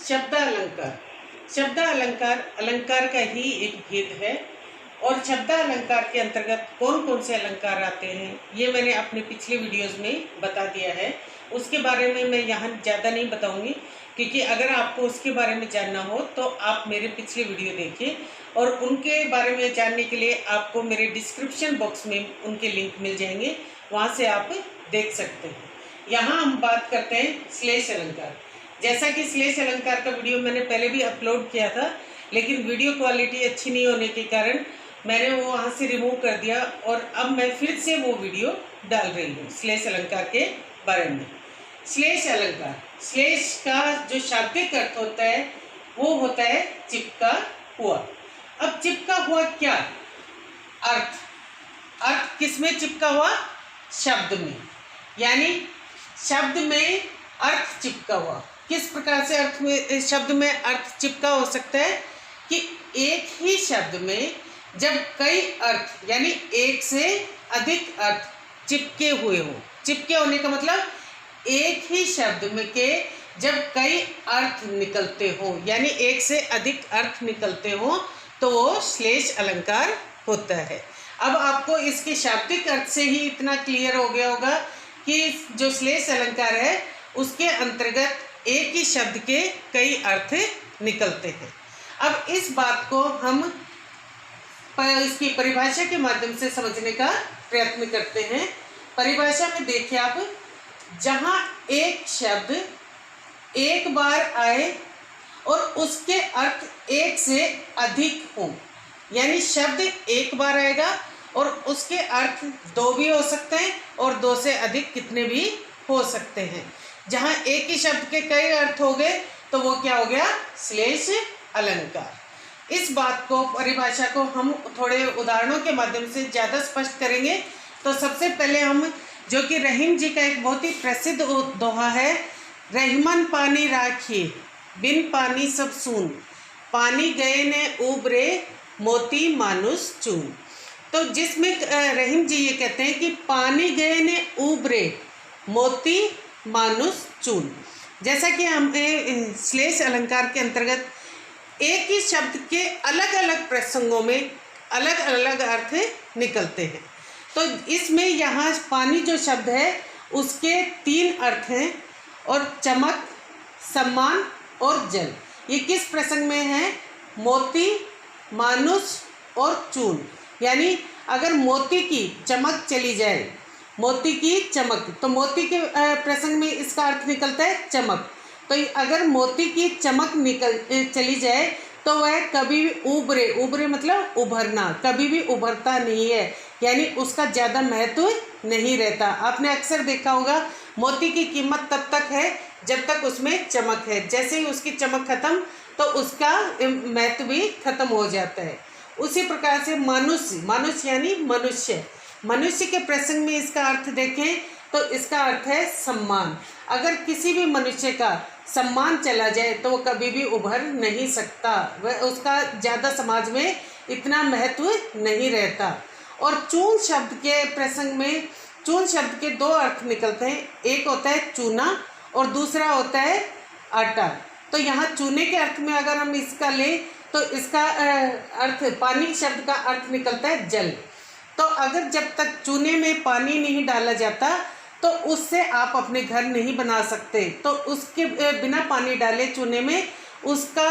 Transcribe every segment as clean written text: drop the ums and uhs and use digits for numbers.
शब्द अलंकार। शब्द अलंकार अलंकार का ही एक भेद है और शब्द अलंकार के अंतर्गत कौन कौन से अलंकार आते हैं ये मैंने अपने पिछले वीडियोस में बता दिया है। उसके बारे में मैं यहाँ ज़्यादा नहीं बताऊंगी, क्योंकि अगर आपको उसके बारे में जानना हो तो आप मेरे पिछले वीडियो देखिए और उनके बारे में जानने के लिए आपको मेरे डिस्क्रिप्शन बॉक्स में उनके लिंक मिल जाएंगे, वहाँ से आप देख सकते हैं। यहाँ हम बात करते हैं श्लेष अलंकार। जैसा कि श्लेष अलंकार का वीडियो मैंने पहले भी अपलोड किया था, लेकिन वीडियो क्वालिटी अच्छी नहीं होने के कारण मैंने वो वहाँ से रिमूव कर दिया और अब मैं फिर से वो वीडियो डाल रही हूँ श्लेष अलंकार के बारे में। श्लेष अलंकार, श्लेष का जो शाब्दिक अर्थ होता है वो होता है चिपका हुआ। अब चिपका हुआ क्या अर्थ, अर्थ किसमें चिपका हुआ? शब्द में, यानी शब्द में अर्थ चिपका हुआ। किस प्रकार से अर्थ में, शब्द में अर्थ चिपका हो सकता है कि एक ही शब्द में जब कई अर्थ यानी एक से अधिक अर्थ चिपके हुए हो। चिपके होने का मतलब एक ही शब्द में के जब कई अर्थ निकलते हो, यानी एक से अधिक अर्थ निकलते हो, तो वो श्लेष अलंकार होता है। अब आपको इसके शाब्दिक अर्थ से ही इतना क्लियर हो गया होगा कि जो श्लेष अलंकार है उसके अंतर्गत एक ही शब्द के कई अर्थ निकलते हैं। अब इस बात को हम इसकी परिभाषा के माध्यम से समझने का प्रयत्न करते हैं। परिभाषा में देखिए आप, जहाँ एक शब्द एक बार आए और उसके अर्थ एक से अधिक हो, यानी शब्द एक बार आएगा और उसके अर्थ दो भी हो सकते हैं और दो से अधिक कितने भी हो सकते हैं। जहाँ एक ही शब्द के कई अर्थ हो गए तो वो क्या हो गया? श्लेष अलंकार। इस बात को, परिभाषा को हम थोड़े उदाहरणों के माध्यम से ज़्यादा स्पष्ट करेंगे। तो सबसे पहले हम, जो कि रहीम जी का एक बहुत ही प्रसिद्ध दोहा है, रहीमन पानी राखिए बिन पानी सब सून, पानी गए ने उबरे मोती मानुष चून। तो जिसमें रहीम जी ये कहते हैं कि पानी गए ने उबरे मोती मानुष चून। जैसा कि हमें श्लेष अलंकार के अंतर्गत एक ही शब्द के अलग अलग प्रसंगों में अलग अलग अर्थ निकलते हैं। तो इसमें यहाँ पानी जो शब्द है उसके तीन अर्थ हैं, और चमक, सम्मान और जल। ये किस प्रसंग में है? मोती, मानुष और चून। यानी अगर मोती की चमक चली जाए, मोती की चमक, तो मोती के प्रसंग में इसका अर्थ निकलता है चमक। तो अगर मोती की चमक चली जाए तो वह कभी भी उभरे, उभरे मतलब उभरना, कभी भी उभरता नहीं है, यानी उसका ज़्यादा महत्व नहीं रहता। आपने अक्सर देखा होगा मोती की कीमत तब तक है जब तक उसमें चमक है, जैसे ही उसकी चमक खत्म तो उसका महत्व भी खत्म हो जाता है। उसी प्रकार से मनुष्य, मनुष्य यानी मनुष्य, मनुष्य के प्रसंग में इसका अर्थ देखें तो इसका अर्थ है सम्मान। अगर किसी भी मनुष्य का सम्मान चला जाए तो वो कभी भी उभर नहीं सकता, वह उसका ज़्यादा समाज में इतना महत्व नहीं रहता। और चून शब्द के प्रसंग में, चून शब्द के दो अर्थ निकलते हैं, एक होता है चूना और दूसरा होता है आटा। तो यहाँ चूने के अर्थ में अगर हम इसका लें तो इसका अर्थ, पानी शब्द का अर्थ निकलता है जल। तो अगर जब तक चूने में पानी नहीं डाला जाता तो उससे आप अपने घर नहीं बना सकते, तो उसके बिना पानी डाले चूने में उसका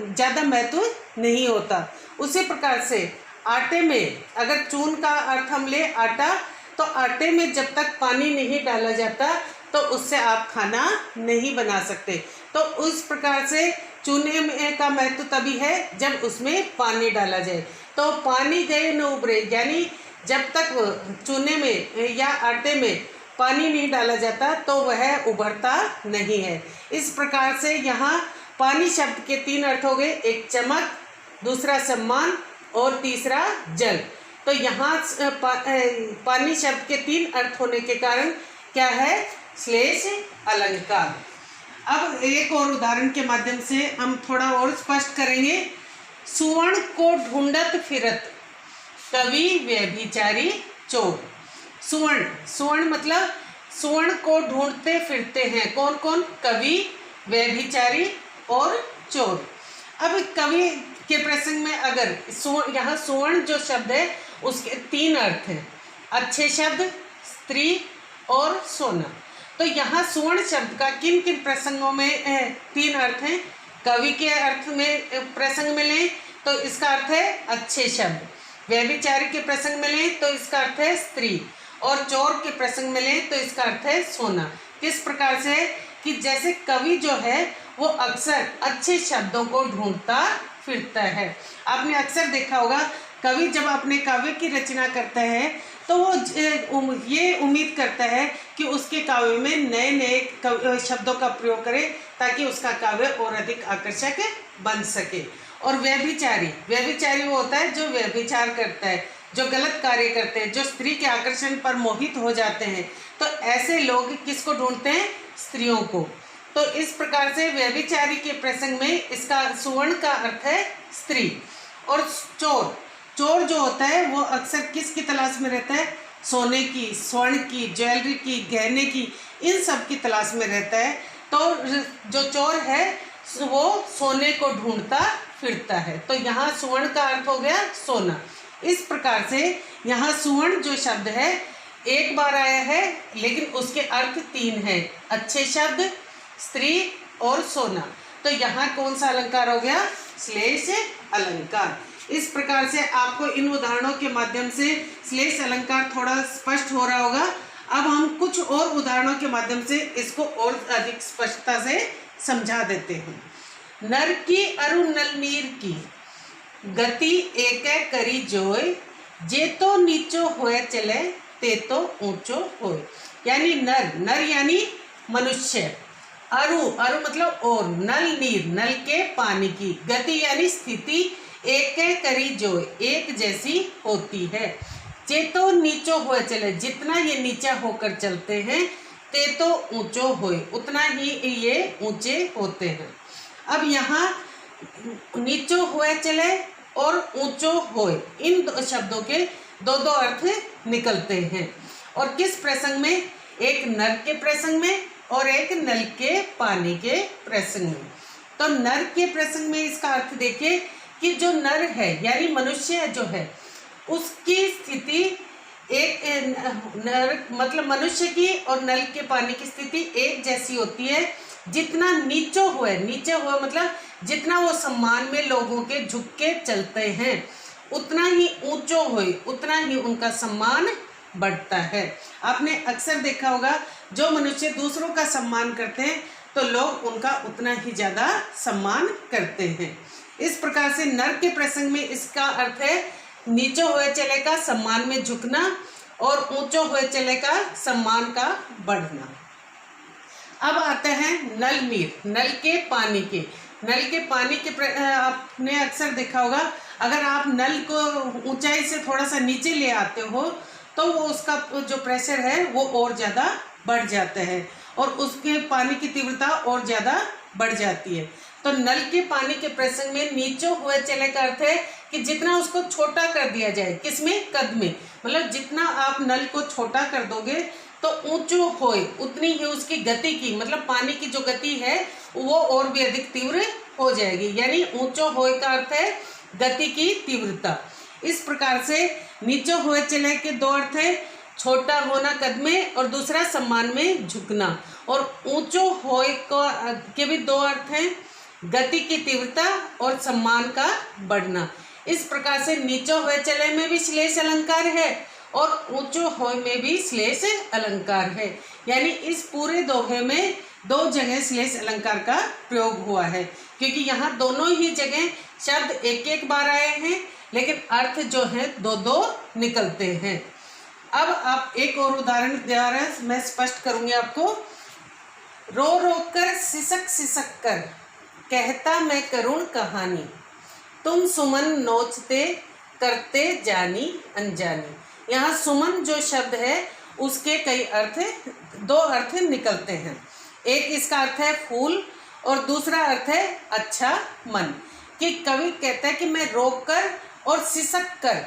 ज़्यादा महत्व नहीं होता। उसी प्रकार से आटे में, अगर चून का अर्थ हम ले आटा, तो आटे में जब तक पानी नहीं डाला जाता तो उससे आप खाना नहीं बना सकते। तो उस प्रकार से चूने में का महत्व तभी है जब उसमें पानी डाला जाए। तो पानी गए न उभरे, यानी जब तक चूने में या आटे में पानी नहीं डाला जाता तो वह उभरता नहीं है। इस प्रकार से यहाँ पानी शब्द के तीन अर्थ हो गए, एक चमक, दूसरा सम्मान और तीसरा जल। तो यहाँ पानी शब्द के तीन अर्थ होने के कारण क्या है? श्लेष अलंकार। अब एक और उदाहरण के माध्यम से हम थोड़ा और स्पष्ट करेंगे। सुवर्ण को ढूंढत फिरत कवि व्यभिचारी चोर। सुवर्ण, सुवर्ण मतलब सुवर्ण को ढूंढते फिरते हैं कौन कौन? कवि, व्यभिचारी और चोर। अब कवि के प्रसंग में अगर यहाँ सुवर्ण जो शब्द है उसके 3 अर्थ हैं, अच्छे शब्द, स्त्री और सोना। तो यहाँ सुवर्ण शब्द का किन किन प्रसंगों में 3 अर्थ हैं। कवि के अर्थ में प्रसंग में लें तो इसका अर्थ है अच्छे शब्द, व्यभिचारी के प्रसंग में लें तो इसका अर्थ है स्त्री, और चोर के प्रसंग में लें तो इसका अर्थ है सोना। किस प्रकार से कि जैसे कवि जो है वो अक्सर अच्छे शब्दों को ढूंढता फिरता है। आपने अक्सर देखा होगा कवि जब अपने काव्य की रचना करता है तो वो ये उम्मीद करता है कि उसके काव्य में नए नए शब्दों का प्रयोग करे ताकि उसका काव्य और अधिक आकर्षक बन सके। और व्यभिचारी वो होता है जो व्यभिचार करता है, जो गलत कार्य करते हैं, जो स्त्री के आकर्षण पर मोहित हो जाते हैं। तो ऐसे लोग किसको ढूंढते हैं? स्त्रियों को। तो इस प्रकार से व्यभिचारी के प्रसंग में इसका सुवर्ण का अर्थ है स्त्री। और चोर जो होता है वो अक्सर किसकी तलाश में रहता है? सोने की, स्वर्ण की, ज्वेलरी की, गहने की, इन सब की तलाश में रहता है। तो जो चोर है वो सोने को ढूंढता फिरता है। तो यहाँ सुवर्ण का अर्थ हो गया सोना। इस प्रकार से यहाँ सुवर्ण जो शब्द है एक बार आया है लेकिन उसके अर्थ 3 हैं, अच्छे शब्द, स्त्री और सोना। तो यहाँ कौन सा अलंकार हो गया? श्लेष अलंकार। इस प्रकार से आपको इन उदाहरणों के माध्यम से श्लेष अलंकार थोड़ा स्पष्ट हो रहा होगा। अब हम कुछ और उदाहरणों के माध्यम से इसको और अधिक स्पष्टता से समझा देते हैं। नर की अरु नल नीर की गति एक करी जोय, जे तो नीचो होए चले ते तो ऊंचो होए। यानी नर यानी मनुष्य, अरु मतलब और, नल नीर नल के पानी की, गति यानी स्थिति, एक करी जो एक जैसी होती है, जे तो नीचो होए चले जितना ये नीचा होकर चलते हैं, ते तो ऊंचो होए उतना ही ये ऊंचे होते हैं। अब यहाँ नीचो होए चले और ऊंचो होए इन दो शब्दों के दो अर्थ निकलते हैं। और किस प्रसंग में? एक नर के प्रसंग में और एक नल के पानी के प्रसंग में। तो नर के प्रसंग में इसका अर्थ देखिए कि जो नर है यानी मनुष्य जो है उसकी स्थिति एक नर मतलब मनुष्य की और नल के पानी की स्थिति एक जैसी होती है। जितना नीचे हुए मतलब जितना वो सम्मान में लोगों के झुक के चलते हैं उतना ही ऊंचो हुए उतना ही उनका सम्मान बढ़ता है। आपने अक्सर देखा होगा जो मनुष्य दूसरों का सम्मान करते हैं तो लोग उनका उतना ही ज़्यादा सम्मान करते हैं। इस प्रकार से नर के प्रसंग में इसका अर्थ है नीचे हुए चले का सम्मान में झुकना और ऊंचो हुए चले का सम्मान का बढ़ना। अब आते हैं नल नीर, नल के पानी के आपने अक्सर देखा होगा अगर आप नल को ऊंचाई से थोड़ा सा नीचे ले आते हो तो वो उसका जो प्रेशर है वो और ज़्यादा बढ़ जाता है और उसके पानी की तीव्रता और ज़्यादा बढ़ जाती है। तो नल के पानी के प्रसंग में नीचे हुए चले का अर्थ है कि जितना उसको छोटा कर दिया जाए, किसमें? कद में, मतलब जितना आप नल को छोटा कर दोगे तो ऊंचो होए उतनी ही उसकी गति की मतलब पानी की जो गति है वो और भी अधिक तीव्र हो जाएगी। यानी ऊंचो होए का अर्थ है गति की तीव्रता। इस प्रकार से नीचे हुए चले के दो अर्थ है, छोटा होना कद में और दूसरा सम्मान में झुकना। और ऊंचो होए के भी दो अर्थ हैं, गति की तीव्रता और सम्मान का बढ़ना। इस प्रकार से नीचे हुए चले में भी श्लेष अलंकार है और ऊंचो होए में भी श्लेष अलंकार है। यानी इस पूरे दोहे में 2 जगह श्लेष अलंकार का प्रयोग हुआ है क्योंकि यहाँ दोनों ही जगह शब्द एक बार आए हैं लेकिन अर्थ जो है 2 निकलते हैं। अब आप एक और उदाहरण द्वारा मैं स्पष्ट करूंगी आपको। रो रो कर सिसक कर कहता मैं करुण कहानी, तुम सुमन नोचते करते जानी अनजानी। यहाँ सुमन जो शब्द है उसके कई अर्थ 2 अर्थ निकलते हैं। एक इसका अर्थ है फूल और दूसरा अर्थ है अच्छा मन। कि कवि कहता है कि मैं रोक कर और सिसक कर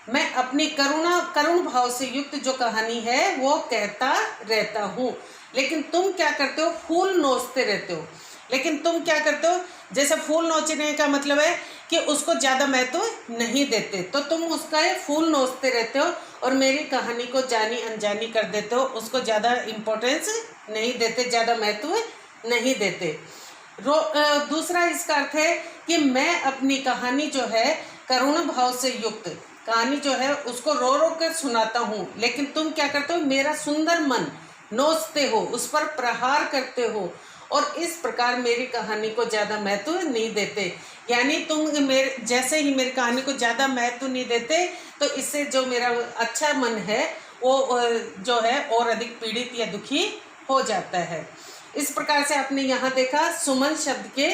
मैं अपनी करुण भाव से युक्त जो कहानी है वो कहता रहता हूँ, लेकिन तुम क्या करते हो? फूल नोचते रहते हो। लेकिन तुम क्या करते हो, जैसे फूल नोचने का मतलब है कि उसको ज़्यादा महत्व नहीं देते, तो तुम उसका फूल नोचते रहते हो और मेरी कहानी को जानी अनजानी कर देते हो, उसको ज़्यादा इम्पोर्टेंस नहीं देते, ज़्यादा महत्व नहीं देते। दूसरा इसका अर्थ है कि मैं अपनी कहानी जो है करुण भाव से युक्त कहानी जो है उसको रो रो कर सुनाता हूँ, लेकिन तुम क्या करते हो, मेरा सुंदर मन नोचते हो, उस पर प्रहार करते हो और इस प्रकार मेरी कहानी को ज़्यादा महत्व नहीं देते। यानी तुम मेरे जैसे ही मेरी कहानी को ज़्यादा महत्व नहीं देते, तो इससे जो मेरा अच्छा मन है वो जो है और अधिक पीड़ित या दुखी हो जाता है। इस प्रकार से आपने यहाँ देखा सुमन शब्द के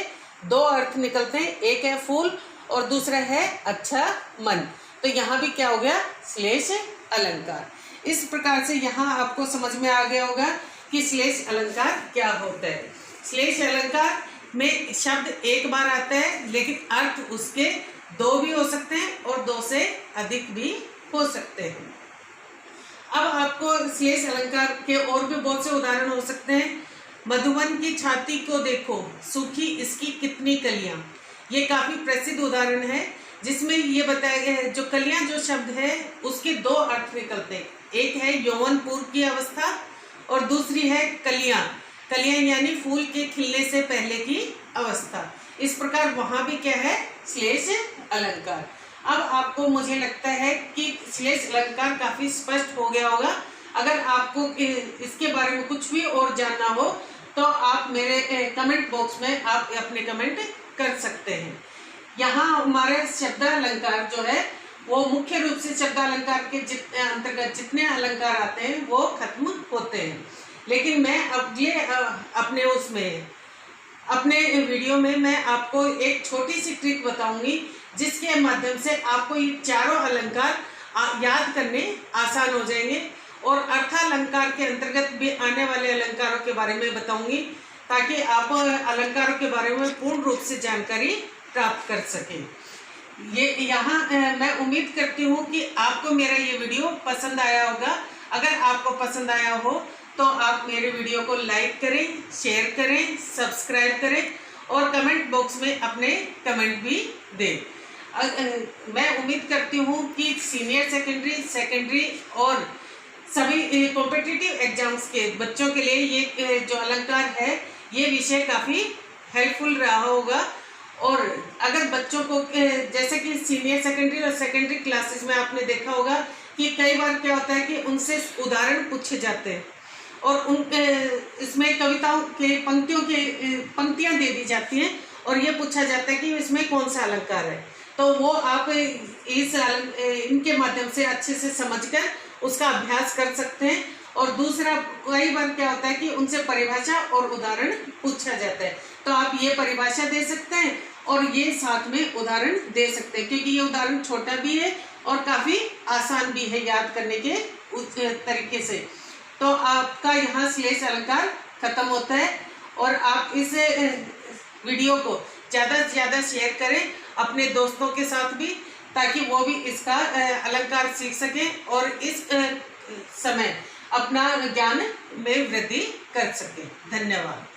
दो अर्थ निकलते हैं, एक है फूल और दूसरा है अच्छा मन। तो यहाँ भी क्या हो गया, श्लेष अलंकार। इस प्रकार से यहाँ आपको समझ में आ गया होगा कि श्लेष अलंकार क्या होता है। श्लेष अलंकार में शब्द एक बार आता है, लेकिन अर्थ उसके दो भी हो सकते हैं और दो से अधिक भी हो सकते हैं। अब आपको श्लेष अलंकार के और भी बहुत से उदाहरण हो सकते हैं। मधुवन की छाती को देखो, सूखी इसकी कितनी कलियां, ये काफी प्रसिद्ध उदाहरण है, जिसमें ये बताया गया है जो कलियां जो शब्द है उसके दो अर्थ निकलते हैं, एक है यौवन पूर्व की अवस्था और दूसरी है कलियां, कलियां यानी फूल के खिलने से पहले की अवस्था। इस प्रकार वहां भी क्या है, श्लेष अलंकार। अब आपको मुझे लगता है कि श्लेष अलंकार काफी स्पष्ट हो गया होगा। अगर आपको इसके बारे में कुछ भी और जानना हो तो आप मेरे कमेंट बॉक्स में आप अपने कमेंट कर सकते हैं। यहाँ हमारे शब्दालंकार जो है वो मुख्य रूप से शब्दालंकार के अंतर्गत जितने अलंकार आते हैं वो खत्म होते हैं, लेकिन मैं अपने वीडियो में मैं आपको एक छोटी सी ट्रिक बताऊंगी, जिसके माध्यम से आपको ये चारों अलंकार याद करने आसान हो जाएंगे और अर्थालंकार के अंतर्गत भी आने वाले अलंकारों के बारे में बताऊंगी, ताकि आप अलंकारों के बारे में पूर्ण रूप से जानकारी प्राप्त कर सकें। ये यहाँ मैं उम्मीद करती हूँ कि आपको मेरा ये वीडियो पसंद आया होगा। अगर आपको पसंद आया हो तो आप मेरे वीडियो को लाइक करें, शेयर करें, सब्सक्राइब करें और कमेंट बॉक्स में अपने कमेंट भी दें। मैं उम्मीद करती हूँ कि सीनियर सेकेंडरी और सभी कॉम्पिटिटिव एग्जाम्स के बच्चों के लिए ये जो अलंकार है ये विषय काफ़ी हेल्पफुल रहा होगा। और अगर बच्चों को जैसे कि सीनियर सेकेंडरी और सेकेंडरी क्लासेस में आपने देखा होगा कि कई बार क्या होता है कि उनसे उदाहरण पूछे जाते हैं और इसमें कविताओं के पंक्तियां दे दी जाती हैं और ये पूछा जाता है कि इसमें कौन सा अलंकार है, तो वो आप इनके माध्यम से अच्छे से समझकर उसका अभ्यास कर सकते हैं। और दूसरा, कई बार क्या होता है कि उनसे परिभाषा और उदाहरण पूछा जाता है, तो आप ये परिभाषा दे सकते हैं और ये साथ में उदाहरण दे सकते हैं, क्योंकि ये उदाहरण छोटा भी है और काफ़ी आसान भी है याद करने के तरीके से। तो आपका यहाँ श्लेष अलंकार खत्म होता है और आप इस वीडियो को ज़्यादा से ज़्यादा शेयर करें अपने दोस्तों के साथ भी, ताकि वो भी इसका अलंकार सीख सकें और इस समय अपना ज्ञान में वृद्धि कर सकें। धन्यवाद।